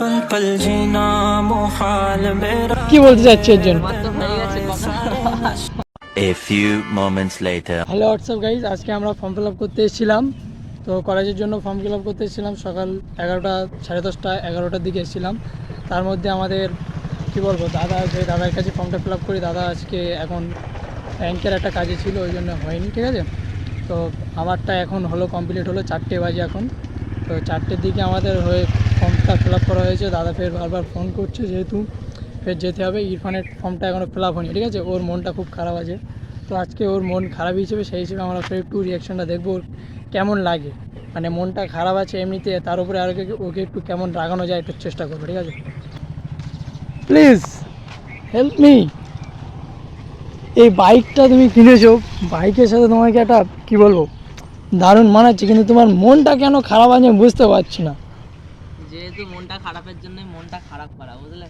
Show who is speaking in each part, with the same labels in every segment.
Speaker 1: पल पल जीना मुहाल मेरा
Speaker 2: কি বলতে চাচ্ছি এর জন্য?
Speaker 3: A few moments later.
Speaker 2: Hello WhatsApp guys, আজকে আমরা ফর্ম ফিল আপ করতে এসেছিলাম। তো কলেজের জন্য ফর্ম ফিল আপ করতে এসেছিলাম সকাল 11টা, 10:30, 11টার দিকে এসেছিলাম। তার মধ্যে আমাদের কি বলবো, দাদার কাছে ফর্মটা ফিল আপ করি। দাদা আজকে এখন ব্যাংকের একটা কাজে ছিল, ওই জন্য হয়নি, ঠিক আছে। তো আমারটা এখন হলো, কমপ্লিট হলো, 4টে বাজে এখন। তো 4টের দিকে আমাদের হয়ে ফর্মটা ফিল আপ করা হয়েছে। দাদা ফের বারবার ফোন করছে, যেহেতু ফের যেতে হবে। ইরফানের ফর্মটা এখনও ফিল আপ হয়নি, ঠিক আছে। ওর মনটা খুব খারাপ আছে, তো আজকে ওর মন খারাপ হিসেবে, সেই হিসেবে আমরা ফের একটু রিয়াকশানটা দেখবো ওর কেমন লাগে। মানে মনটা খারাপ আছে এমনিতে, তার উপরে আর ওকে একটু কেমন রাগানো যায় একটু চেষ্টা করবো, ঠিক আছে। Please help me. এই বাইকটা তুমি কিনেছো, বাইকের সাথে তোমাকে একটা কী বলবো, দারুণ মানাচ্ছে, কিন্তু তোমার মনটা কেন খারাপ আছে আমি বুঝতে পারছি না।
Speaker 4: যেহেতু মনটা খারাপের জন্য মনটা খারাপ করা, বুঝলে?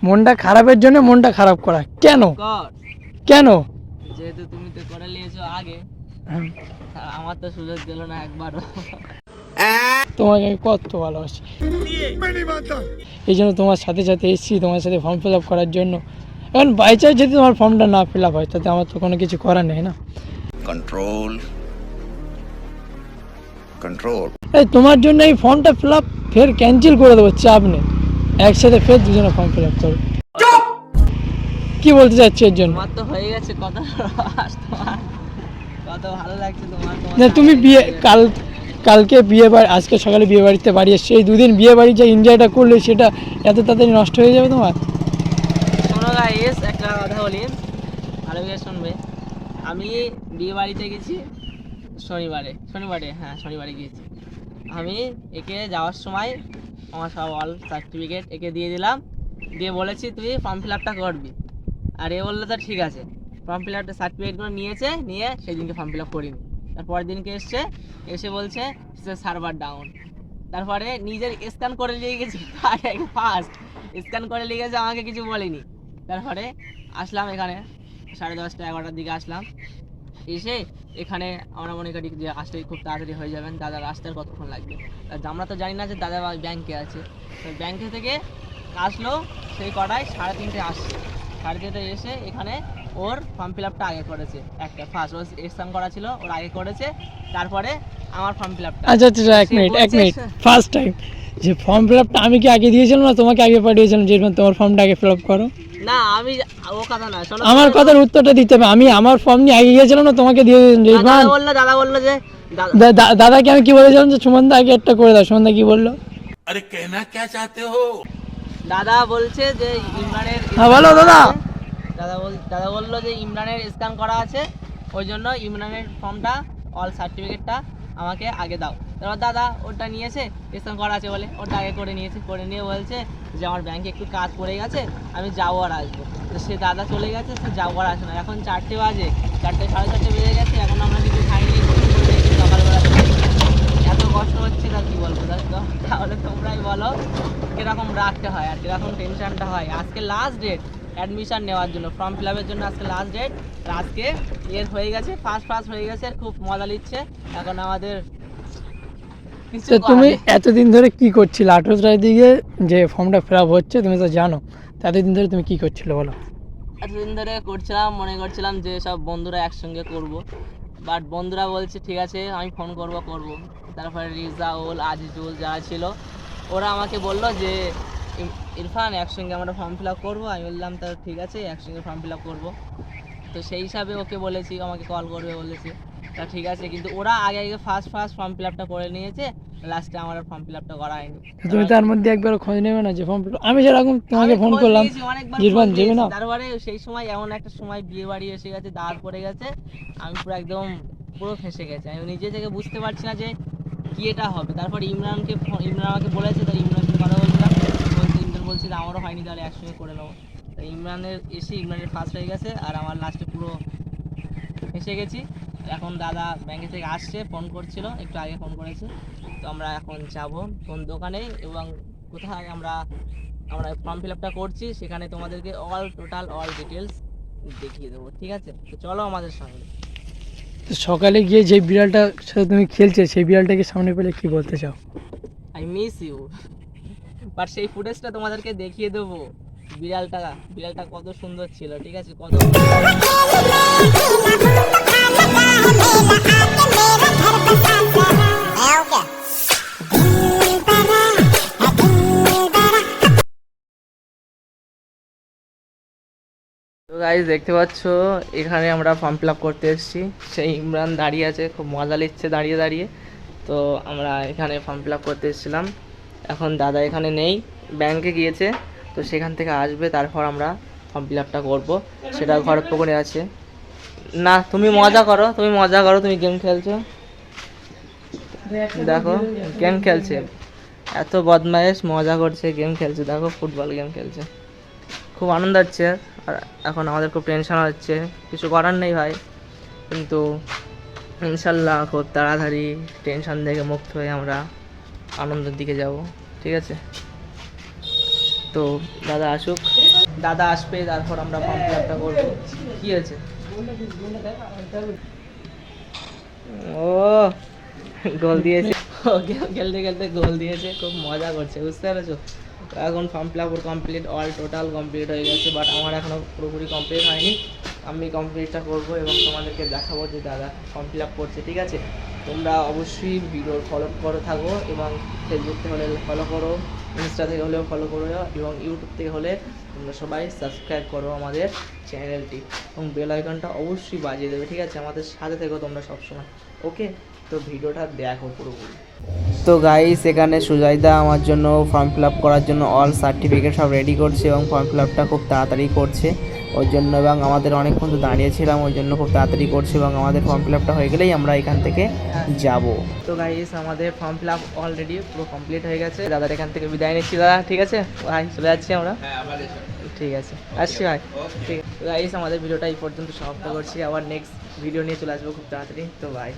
Speaker 2: মনটা খারাপের জন্য মনটা খারাপ করা কেন? কেন?
Speaker 4: যেহেতু তুমি তো করে নিয়েছো আগে, আমার তো সুযোগ দিল না একবারও।
Speaker 2: তোমাকে আমি কত ভালোবাসি, এই জন্য তোমার সাথে সাথে এসেছি, তোমার সাথে ফর্ম ফিল আপ করার জন্য। এখন বাই চান্স যদি তোমার ফর্মটা না ফিল আপ হয়, তাতে আমার তো কোনো কিছু করার নেই না।
Speaker 5: Control control.
Speaker 2: এই তোমার জন্য এই ফর্মটা ফিল আপ ফের ক্যান্সেল করে দেবো, চাপ নেই, একসাথে ফের দুজনে ফর্ম ফিল আপ করো। কি বলতে চাচ্ছি এর জন্য?
Speaker 4: আমার তো হয়ে গেছে কত, কত ভালো লাগছে তোমার।
Speaker 2: না তুমি কালকে বিয়ে বাড়ি, আজকে সকালে বিয়ে বাড়িতে বাড়ি এসছে, এই দুদিন বিয়ে বাড়ি যে এনজয়টা করলে সেটা এত তাড়াতাড়ি নষ্ট হয়ে যাবে তোমার।
Speaker 4: শোনো গাইস, একটা কথা বলি, ভালো করে শুনবে। আমি বিয়ে বাড়িতে গেছি শনিবারে গিয়েছি। আমি একে যাওয়ার সময় আমার সব অল সার্টিফিকেট একে দিয়ে দিলাম, দিয়ে বলেছি তুই ফর্ম ফিল আপটা করবি। আর এ বললো তো ঠিক আছে, ফর্ম ফিল আপটা সার্টিফিকেটগুলো নিয়ে সেই দিনকে ফর্ম ফিল আপ করিনি। তারপরের দিনকে এসে বলছে সার্ভার ডাউন। তারপরে নিজের স্ক্যান করে নিয়ে গেছি, ফার্স্ট স্ক্যান করে নিয়ে গেছে, আমাকে কিছু বলেনি। তারপরে আসলাম এখানে 10:30, 11টার দিকে আসলাম। এসে এখানে আমরা মনে করি যে আসলে খুব তাড়াতাড়ি হয়ে যাবেন, দাদার আসতে আর কতক্ষণ লাগবে। আমরা তো জানি না যে দাদা ব্যাংকে আছে। তো ব্যাংকে থেকে আসলো সেই কটায় 3:30 আসছে। 3:30 এসে এখানে ওর ফর্ম ফিল আপটা আগে করেছে, একটা ফার্স্ট ওর এক্সাম করা ছিল, ওর আগে করেছে। তারপরে আমার ফর্ম ফিল আপটা।
Speaker 2: আচ্ছা, এক মিনিট, ফার্স্ট টাইম যে ফর্ম ফিল আপটা আমি কি আগে দিয়েছিলাম না তোমাকে আগে পাঠিয়েছিলাম যে তোমার ফর্মটা আগে ফিল আপ করো?
Speaker 4: না, আমি ও কথা না, শোনো,
Speaker 2: আমার কথার উত্তরটা দিতে হবে। আমি আমার ফর্ম নিয়ে আগে গিয়েছিলাম না, তোমাকে দিয়ে
Speaker 4: দাদা বললো যে
Speaker 2: দাদাকে আমি কি বলেছিলাম যে সুমনদা আগে একটা করে দাও। সুমনদা কি বললো?
Speaker 1: अरे कहना क्या चाहते हो?
Speaker 4: দাদা বলছে যে ইমরানের,
Speaker 2: হ্যাঁ বলো দাদা।
Speaker 4: দাদা বললো যে ইমরানের স্ক্যান করা আছে, ওই জন্য ইমরানের ফর্মটা অল সার্টিফিকেটটা আমাকে আগে দাও। তারপর দাদা ওটা নিয়েছে, স্ক্যান করা আছে বলে ওটা আগে করে নিয়ে বলছে যে আমার ব্যাংকে একটু কাজ পড়ে গেছে, আমি যাবো আর আসবো। তো সে দাদা চলে গেছে, সে যাবো আর আসে না। এখন 4টে বাজে, 4:30 বেজে গেছে, এখন আমরা কিছু খাইনি, সকালবেলা এত কষ্ট হচ্ছে না, কি বলবো। তাহলে তোমরাই বলো কিরকম রাখতে হয় আর কিরকম টেনশনটা হয়। আজকে লাস্ট ডেট অ্যাডমিশন নেওয়ার জন্য, ফর্ম ফিল আপের জন্য আজকে লাস্ট ডেট। আজকে হয়ে গেছে, ফার্স্ট হয়ে গেছে, খুব মজা নিচ্ছে এখন আমাদের।
Speaker 2: তো তুমি এতদিন ধরে কি করছিলে? 18টার দিকে যে ফর্মটা ফিল আপ হচ্ছে তুমি তো জানো, এতদিন ধরে তুমি কি করছিলে বলো?
Speaker 4: এতদিন ধরে মনে করছিলাম যে সব বন্ধুরা একসঙ্গে করব, বাট বন্ধুরা বলছে ঠিক আছে আমি ফোন করব। তারপরে রিজাউল, আজিজুল যারা ছিল ওরা আমাকে বললো যে ইরফান একসঙ্গে আমরা ফর্ম ফিল আপ করবো। আমি বললাম তো ঠিক আছে, একসঙ্গে ফর্ম ফিল আপ করবো। তো সেই হিসাবে ওকে বলেছি, আমাকে কল করবে বলেছে। তা ঠিক আছে, কিন্তু ওরা আগে ফার্স্ট ফর্ম ফিল আপটা করে নিয়েছে, লাস্টে আমার ফর্ম ফিল আপটা করা হয়নি।
Speaker 2: তুমি তার মধ্যে একবার খোঁজ নেবে না যে ফর্ম ফিল আমি যেরকম তোমাকে ফোন করলাম ইরফান দেবে না?
Speaker 4: তারপরে সেই সময় এমন একটা সময় বিয়ে বাড়ি এসে গেছে, দাঁড় পড়ে গেছে, আমি পুরো ফেঁসে গেছে। আমি নিজে থেকে বুঝতে পারছি না যে কি এটা হবে। তারপরে ইমরান আমাকে বলেছে, তো ইমরানকে কথা বলছিলাম, ইমরান বলছিল আমারও হয়নি, তাহলে একসঙ্গে করে নেবো। ইমরানের ফার্স্ট হয়ে গেছে, আর আমার লাস্টে পুরো ফেঁসে গেছি। এখন দাদা ব্যাংকে থেকে আসছে, ফোন করছিল, একটু আগে ফোন করেছে। তো আমরা এখন যাবো কোন দোকানে এবং কোথায় আমরা ফর্ম ফিল আপটা করছি, সেখানে তোমাদেরকে টোটাল অল ডিটেলস দেখিয়ে দেবো, ঠিক আছে? তো চলো আমাদের সঙ্গে।
Speaker 2: তো সকালে গিয়ে যে বিড়ালটার সাথে তুমি খেলছে, সেই বিড়ালটাকে সামনে পেলে কি বলতে চাও?
Speaker 4: I miss you. বাট সেই ফুটেজটা তোমাদেরকে দেখিয়ে দেবো। বিড়ালটা কত সুন্দর ছিল, ঠিক আছে, কত তো গাইস দেখতে পাচ্ছ এখানে আমরা ফর্ম ফিল আপ করতে এসেছি। সেই ইমরান দাঁড়িয়ে আছে, খুব মজা নিচ্ছে দাঁড়িয়ে দাঁড়িয়ে। তো আমরা এখানে ফর্ম ফিল আপ করতে এসেছিলাম। এখন দাদা এখানে নেই, ব্যাংকে গিয়েছে। তো সেখান থেকে আসবে, তারপর আমরা ফর্ম ফিল আপটা করবো। সেটা খড়গপুকুরে আছে। না তুমি মজা করো, তুমি গেম খেলছো, দেখো গেম খেলছে, এত বদমাইশ, মজা করছে, গেম খেলছে, দেখো ফুটবল গেম খেলছে, খুব আনন্দ হচ্ছে। আর এখন আমাদের খুব টেনশন হচ্ছে, কিছু করার নেই ভাই, কিন্তু ইনশাল্লাহ খুব তাড়াতাড়ি টেনশন থেকে মুক্ত হয়ে আমরা আনন্দের দিকে যাব, ঠিক আছে। তো দাদা আসুক, দাদা আসবে, তারপর আমরা ফর্ম ফিল আপটা করবো। কী আছে ও গোল দিয়েছে, খেলতে খেলতে গোল দিয়েছে, খুব মজা করছে, বুঝতে পেরেছো। এখন form fill up complete, all total complete হয়ে গেছে, বাট আমার এখনও পুরোপুরি কমপ্লিট হয়নি। আমি কমপ্লিটটা করবো এবং তোমাদেরকে দেখাবো যে দাদা ফর্ম ফিল আপ করছে, ঠিক আছে। তোমরা অবশ্যই ভিডিও ফলো করে থাকো এবং ফেসবুক থেকে হলে ফলো করো, ইনস্টা থেকে হলেও ফলো করো এবং ইউটিউব থেকে হলে তোমরা সবাই সাবস্ক্রাইব করো আমাদের চ্যানেলটি এবং বেল আইকনটা অবশ্যই বাজিয়ে দেবে, ঠিক আছে। আমাদের সাথে থেকো তোমরা সবসময়, ওকে। তো ভিডিওটা দেখো পুরোপুরি। তো গাইস এখানে সুজয়দা আমার জন্য ফর্ম ফিল আপ করার জন্য অল সার্টিফিকেট সব রেডি করছে এবং ফর্ম ফিল আপটা খুব তাড়াতাড়ি করছে ওই জন্য, এবং আমাদের অনেকক্ষণ তো দাঁড়িয়েছিলাম ওই জন্য খুব তাড়াতাড়ি করছে, এবং আমাদের ফর্ম ফিল আপটা হয়ে গেলেই আমরা এখান থেকে যাব। তো গাইস আমাদের ফর্ম ফিল আপ অলরেডি পুরো কমপ্লিট হয়ে গেছে। দাদার এখান থেকে বিদায় নিচ্ছি দাদা, ঠিক আছে ভাই, চলে যাচ্ছি আমরা, ঠিক আছে, আসছি ভাই, ঠিক আছে। গাইস আমাদের ভিডিওটা এই পর্যন্ত সমাপ্ত করছি, আবার নেক্সট ভিডিও নিয়ে চলে আসবো খুব তাড়াতাড়ি। তো ভাই।